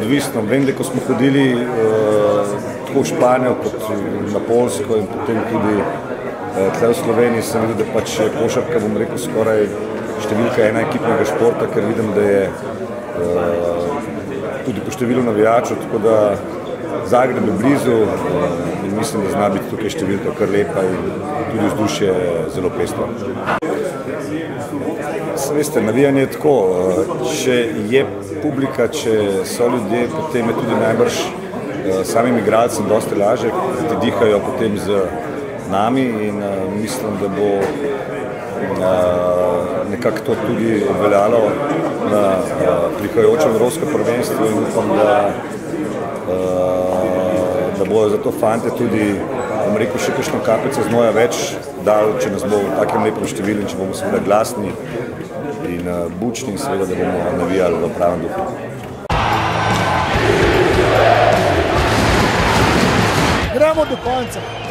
odvisno. Vem, da ko smo hodili tako v Španijo kot na Poljsko in potem tudi tukaj v Sloveniji, sem videl, da pač je košarka, bom rekel, skoraj številka ena ekipnega športa, ker vidim, da je tudi po številu navijačev, tako da Zagreb je blizu in mislim, da zna biti tukaj številka kar lepa in tudi vzdušje zelo pestro. Veste, navijanje je tako, če je publika, če so ljudje, potem je tudi najbrž samim igralcem dosti lažje, ker ti dihajo potem z nami in mislim, da bo nekako to tudi obveljalo na prihajajočem evropskem prvenstvu in upam, da bojo za to fante tudi, bom rekel, še kakšno kapico znoja več dali, če nas bo v takem lepem številu in če bomo seveda glasni in bučni in seveda, da bomo navijali v pravem duhu. Gremo do konca.